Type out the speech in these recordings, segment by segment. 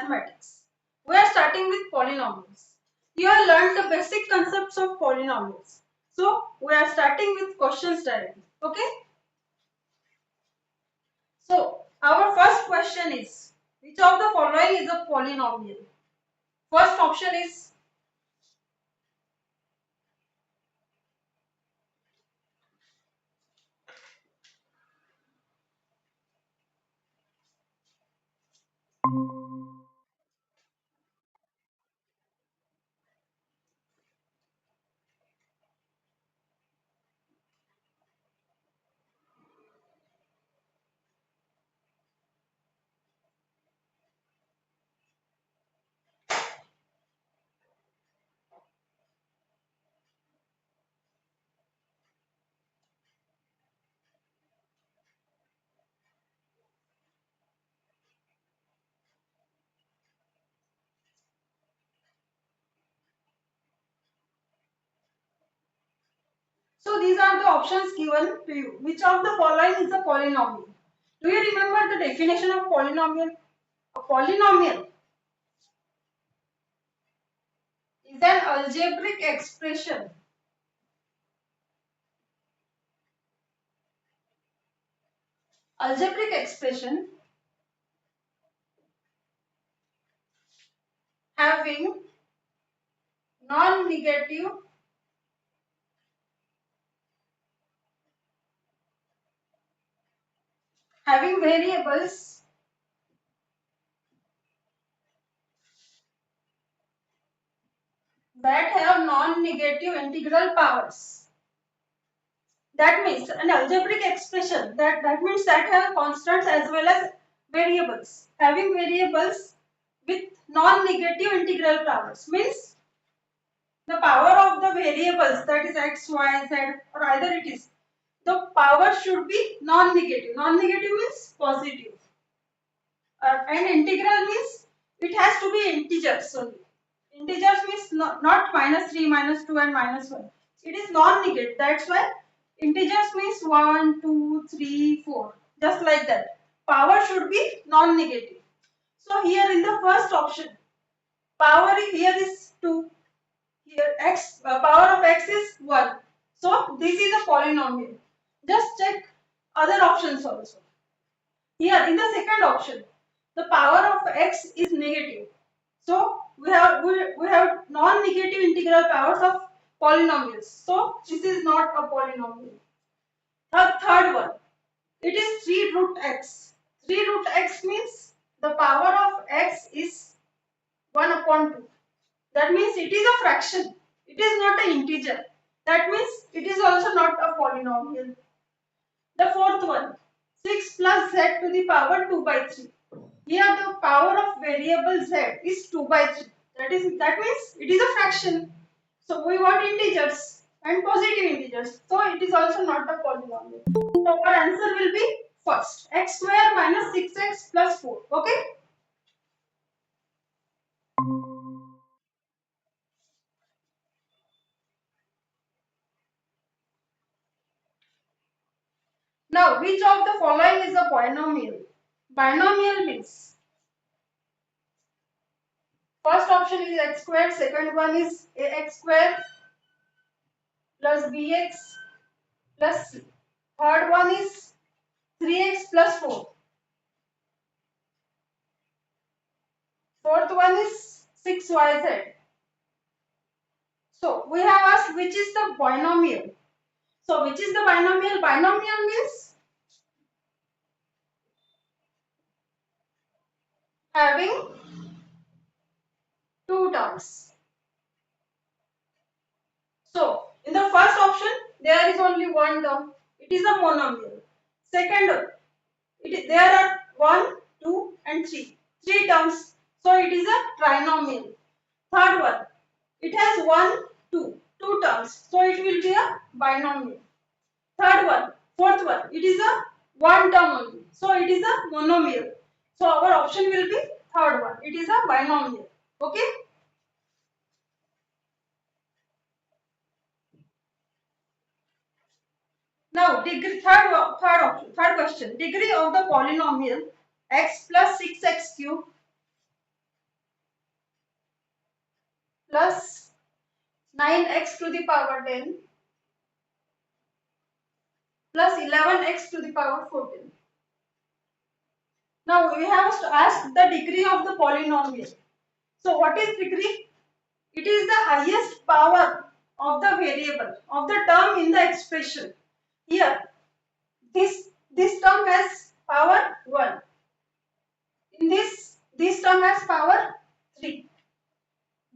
mathematics. We are starting with polynomials. You have learned the basic concepts of polynomials. So we are starting with questions directly. Okay. So our first question is, which of the following is a polynomial? First option is So these are the options given to you. Which of the following is a polynomial? Do you remember the definition of polynomial? A polynomial is an algebraic expression having non-negative variables that have non-negative integral powers. That means an algebraic expression that means that have constants as well as variables. Having variables with non-negative integral powers means the power of the variables, that is x, y, z, or either it is, the power should be non-negative. Non-negative means positive. And integral means it has to be integers only. Integers means not minus 3, minus 2 and minus 1. It is non-negative. That's why integers means 1, 2, 3, 4. Just like that. Power should be non-negative. So here in the first option, power here is 2. Here x power of x is 1. So this is a polynomial. Just check other options also. Here in the second option, the power of x is negative. So we have non-negative integral powers of polynomials. So this is not a polynomial. The third one, it is 3 root x. 3 root x means the power of x is 1 upon 2. That means it is a fraction. It is not an integer. That means it is also not a polynomial. The fourth one, 6 plus z to the power 2 by 3. Here the power of variable z is 2 by 3. That means it is a fraction. So we want integers and positive integers. So it is also not a polynomial. So our answer will be first, x square minus 6x plus 4. Okay. Now which of the following is a binomial? Binomial means first option is x square, second one is ax square plus bx plus c. Third one is 3x plus 4. Fourth one is 6yz. So we have asked which is the binomial. So which is the binomial? Binomial means having two terms. So in the first option there is only one term. It is a monomial. Second, there are 1, 2 and 3. 3 terms. So it is a trinomial. Third one, it has 1, 2. 2 terms. So it will be a binomial. Third one, fourth one, it is a one term only. So it is a monomial. So our option will be third one. It is a binomial. Okay. Now third question. Degree of the polynomial x plus 6x cube plus 9x to the power 10 plus 11x to the power 14. Now we have to ask the degree of the polynomial. So what is degree? It is the highest power of the variable, of the term in the expression. Here, this term has power 1. In this term has power 3.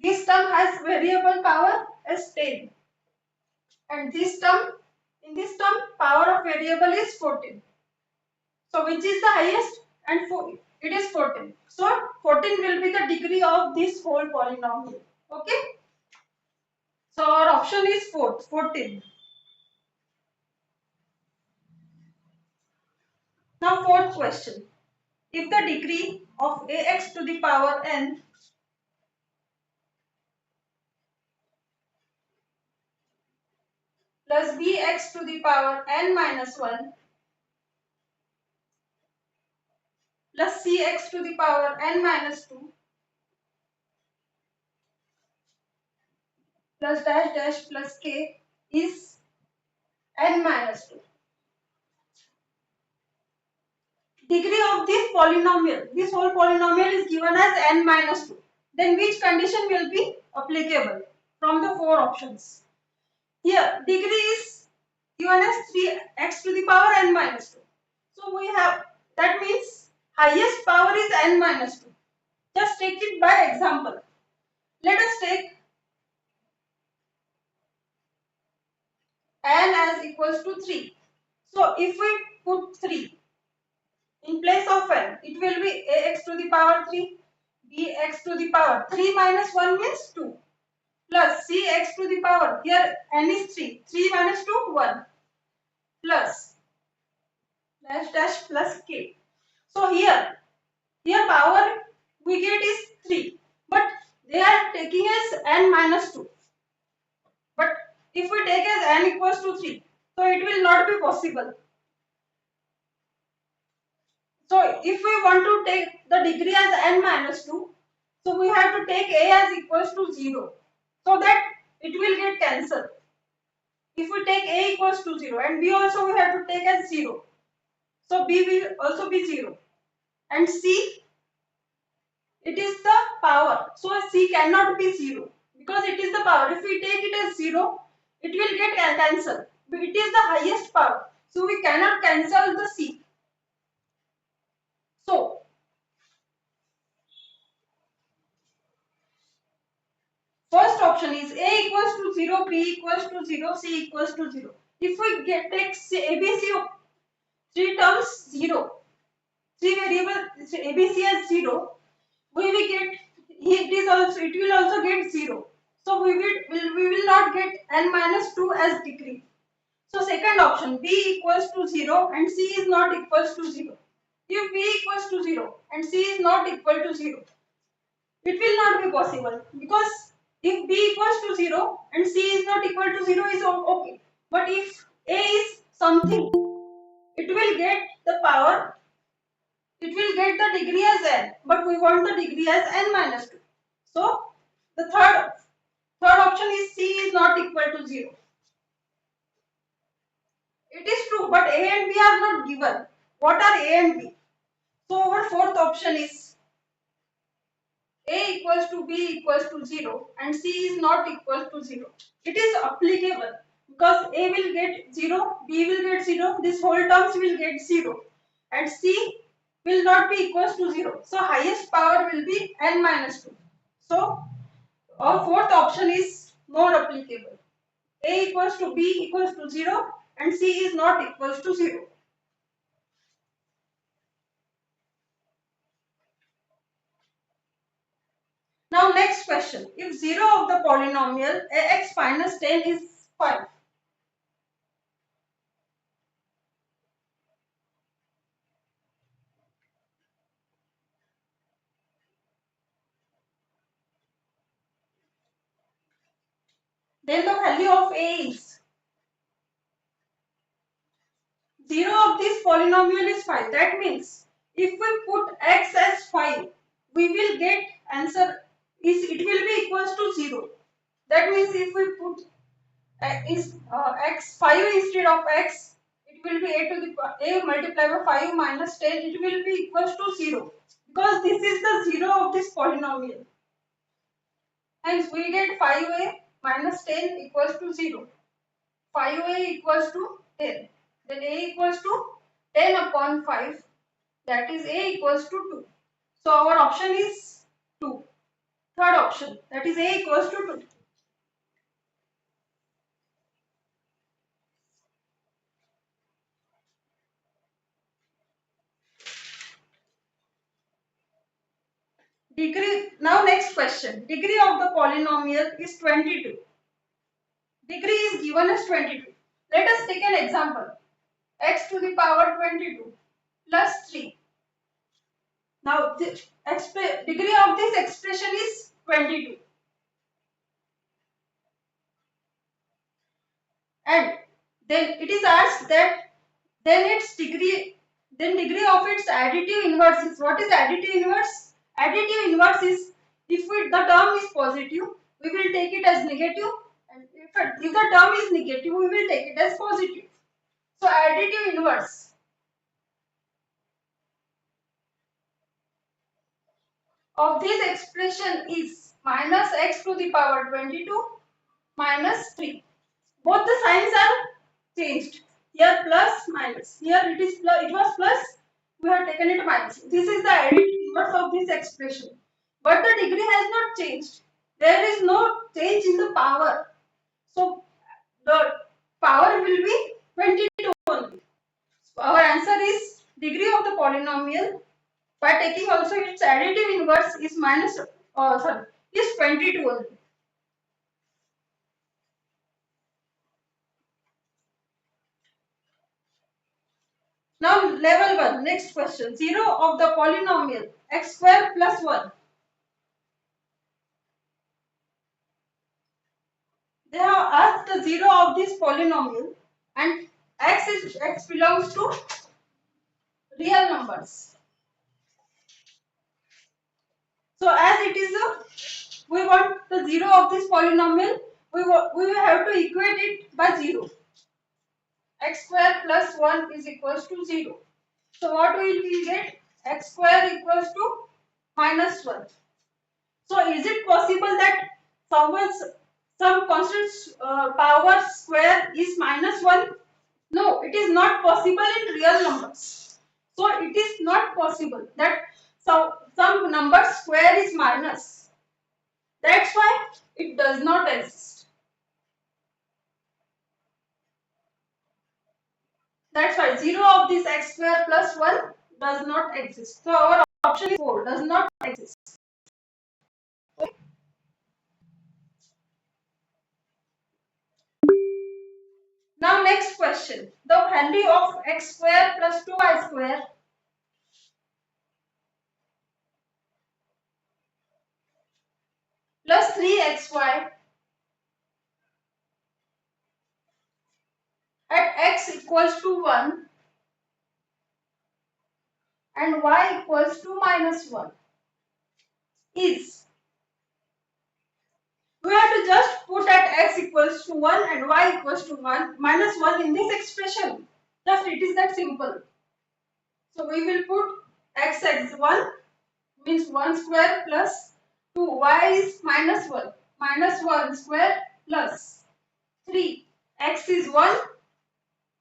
This term has variable power as 10. And in this term, power of variable is 14. So which is the highest? And it is 14. So 14 will be the degree of this whole polynomial. Okay. So our option is 14. Now fourth question. If the degree of ax to the power n plus bx to the power n minus 1 plus cx to the power n minus 2 plus dash dash plus k is n minus 2. Degree of this polynomial, this whole polynomial is given as n minus 2. Then which condition will be applicable from the four options? Here degree is given as 3x to the power n minus 2. So we have, that means highest power is n minus 2. Just take it by example. Let us take n as equals to 3. So if we put 3 in place of n, it will be ax to the power 3, bx to the power 3 minus 1 means 2, plus cx to the power, here n is 3, 3 minus 2, 1, plus dash dash plus k. So here power we get is 3, but they are taking as n minus 2. But if we take as n equals to 3, so it will not be possible. So if we want to take the degree as n minus 2, so we have to take a as equals to 0, so that it will get cancelled. If we take a equals to 0 and b also we have to take as 0, so b will also be 0. And c, it is the power, so c cannot be 0 because it is the power. If we take it as 0, it will get cancelled. It is the highest power, so we cannot cancel the c. So first option is a equals to 0, b equals to 0, c equals to 0. If we take ABC three terms 0, three variable ABC as 0, we will get, it will also get 0. So we will not get n minus 2 as degree. So second option, b equals to 0 and c is not equals to 0. If b equals to 0 and c is not equal to 0, it will not be possible, because if b equals to 0 and c is not equal to 0 is okay. But if a is something, it will get the power, it will get the degree as n, but we want the degree as n minus 2. So the third option is c is not equal to 0. It is true, but a and b are not given. What are a and b? So our fourth option is a equals to b equals to 0 and c is not equal to 0. It is applicable because a will get 0, b will get 0, this whole terms will get 0 and c will not be equals to 0. So highest power will be n minus 2. So our fourth option is more applicable. A equals to b equals to 0 and c is not equals to 0. Now next question. If 0 of the polynomial ax minus 10 is 5, then the value of a is 0 of this polynomial is 5. That means if we put x as 5, we will get answer is it will be equals to 0. That means if we put x 5 instead of x, it will be a to the a multiplied by 5 minus 10. It will be equals to 0 because this is the 0 of this polynomial. Hence we get 5a minus 10 equals to 0. 5a equals to 10. Then a equals to 10 upon 5. That is a equals to 2. So our option is 2. Third option, that is a equals to 2. Degree. Now next question. Degree of the polynomial is 22. Degree is given as 22. Let us take an example. X to the power 22 plus 3. Now the degree of this expression is 22. And then it is asked that then its degree, then degree of its additive inverse is. What is additive inverse? Additive inverse is if the term is positive, we will take it as negative, and if the term is negative, we will take it as positive. So additive inverse of this expression is minus x to the power 22 minus 3. Both the signs are changed. Here plus minus. Here it is plus, it was plus, we have taken it minus. This is the additive inverse of this expression. But the degree has not changed. There is no change in the power. So the power will be 22 only. So our answer is degree of the polynomial by taking also its additive inverse is is 22 only. Now level 1, next question. 0 of the polynomial x square plus 1. They have asked the 0 of this polynomial and x belongs to real numbers. So as it is we want the 0 of this polynomial, we will have to equate it by 0. X square plus 1 is equals to 0. So what will we get? X square equals to minus 1. So is it possible that some constant power square is minus 1? No, it is not possible in real numbers. So it is not possible that some number square is minus. That's why it does not exist. That's why 0 of this x square plus 1 does not exist. So our option is 4, does not exist. Now next question. The value of x square plus 2y square plus 3xy at x equals to 1 and y equals to minus 1 is. We have to just put at x equals to 1 and y equals to 1 minus 1 in this expression. Just it is that simple. So we will put x as 1 means 1 square plus 2, y is minus 1, minus 1 square plus 3, x is 1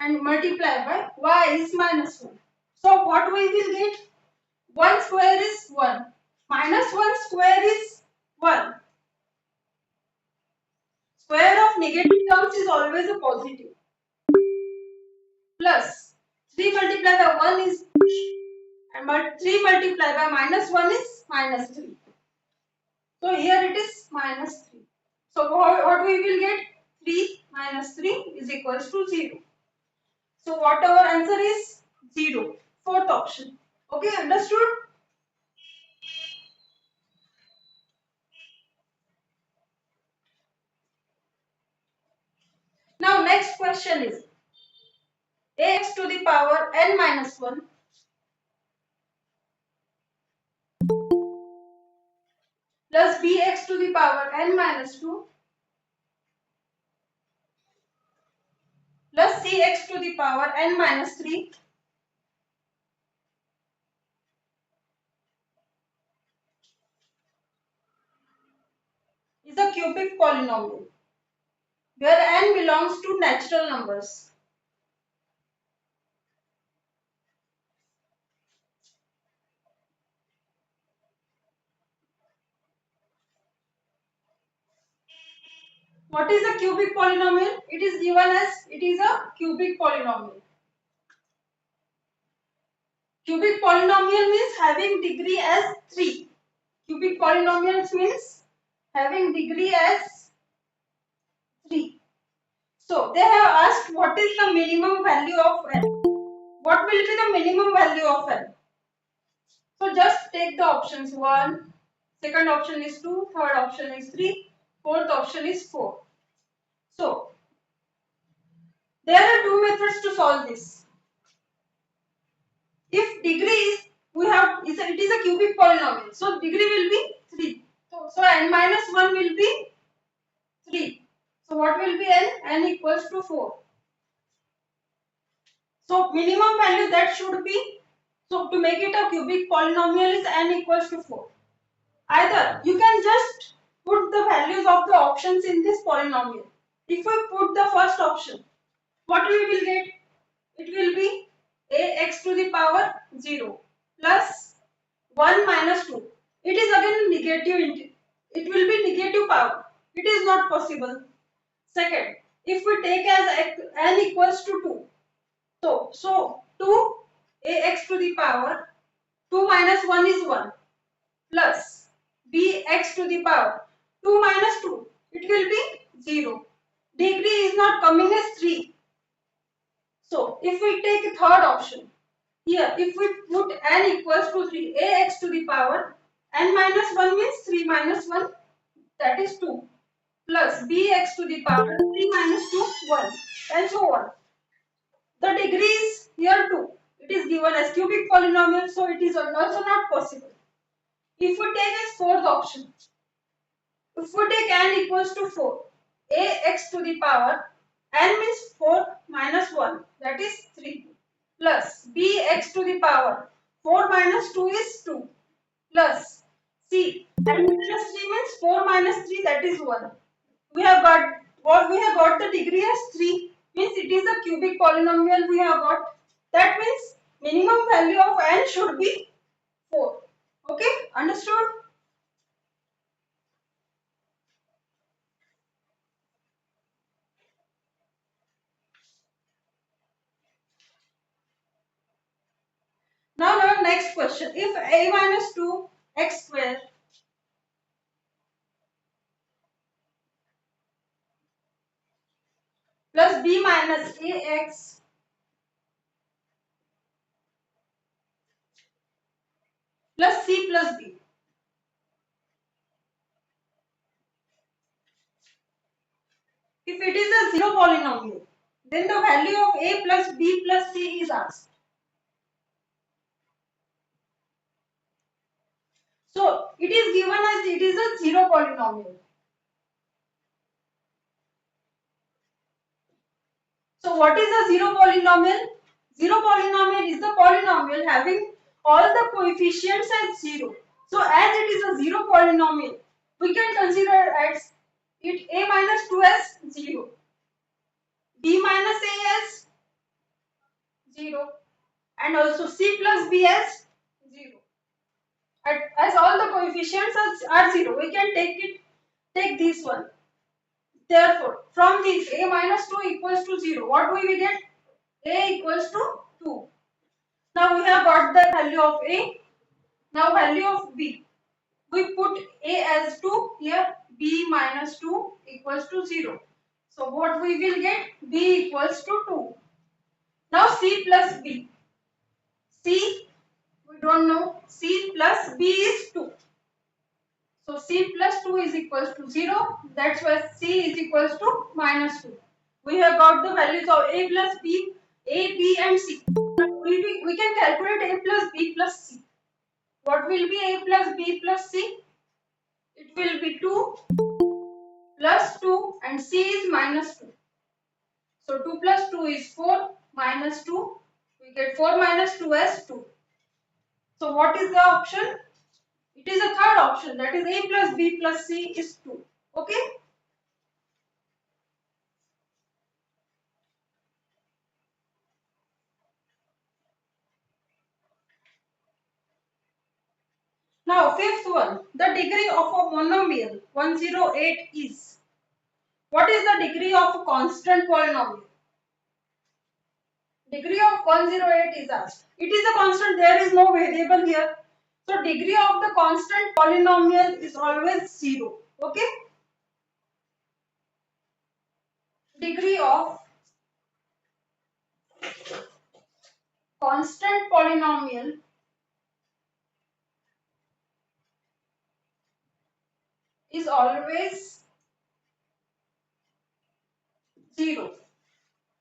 and multiply by y is minus 1. So what we will get? 1 square is 1, minus 1 square is 1. Square of negative terms is always a positive. Plus 3 multiplied by 1 is, and 3 multiplied by minus 1 is minus 3. So here it is minus 3. So what we will get? 3 minus 3 is equals to 0. So what our answer is? 0. Fourth option. Okay, understood? Now next question is ax to the power n minus 1 plus bx power n minus 2 plus cx to the power n minus 3 is a cubic polynomial where n belongs to natural numbers. What is a cubic polynomial? It is given as it is a cubic polynomial. Cubic polynomial means having degree as 3. Cubic polynomials means having degree as 3. So they have asked what is the minimum value of n. What will be the minimum value of n? So just take the options 1, second option is 2, third option is 3, fourth option is 4. So there are two methods to solve this. If degree is, it is a cubic polynomial, so degree will be 3. So n minus 1 will be 3. So what will be n? N equals to 4. So minimum value that should be, so to make it a cubic polynomial is n equals to 4. Either you can just put the values of the options in this polynomial. If we put the first option, what we will get? It will be ax to the power 0 plus 1 minus 2. It is again negative, it will be negative power. It is not possible. Second, if we take as n equals to 2, so 2 ax to the power 2 minus 1 is 1 plus bx to the power 2 minus 2, it will be 0. Degree is not coming as 3. So if we take third option, here if we put n equals to 3, ax to the power n minus 1 means 3 minus 1, that is 2, plus bx to the power 3 minus 2, 1, and so on. The degree is here 2. It is given as cubic polynomial, so it is also not possible. If we take as fourth option, if we take n equals to 4, ax to the power n means 4 minus 1, that is 3, plus bx to the power 4 minus 2 is 2, plus c n minus 3 means 4 minus 3, that is 1. We have got the degree as 3, means it is a cubic polynomial we have got. That means minimum value of n should be 4. Okay, understood? Now next question. If a minus 2 x square plus b minus ax plus c plus b, if it is a zero polynomial, then the value of a plus b plus c is asked. So it is given as it is a zero polynomial. So what is a zero polynomial? Zero polynomial is the polynomial having all the coefficients as 0. So as it is a zero polynomial, we can consider as it a minus 2 as 0, b minus a as 0, and also c plus b as 0. As all the coefficients are 0, we can take this one. Therefore, from this a minus 2 equals to 0, what we will get? A equals to 2. Now we have got the value of A. Now value of B. We put A as 2 here, B minus 2 equals to 0. So what we will get? B equals to 2. Now C plus B. C, we don't know. C plus B is 2. So C plus 2 is equals to 0. That's why C is equals to minus 2. We have got the values of A plus B, A, B and C. We can calculate A plus B plus C. What will be A plus B plus C? It it will be 2 plus 2 and c is minus 2. So 2 plus 2 is 4 minus 2. We get 4 minus 2 as 2. So what is the option? It is a third option, that is a plus b plus c is 2. Okay. Now fifth one, the degree of a monomial 108 is. What is the degree of a constant polynomial? Degree of 108 is asked. It is a constant, there is no variable here. So degree of the constant polynomial is always 0. Okay. Degree of constant polynomial is always 0.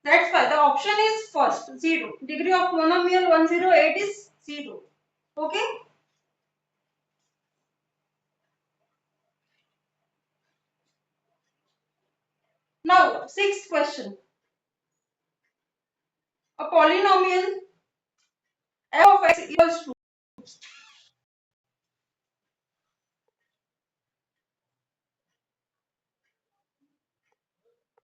That's why the option is first, 0. Degree of monomial 108 is 0. Okay. Now, sixth question. A polynomial f of x equals to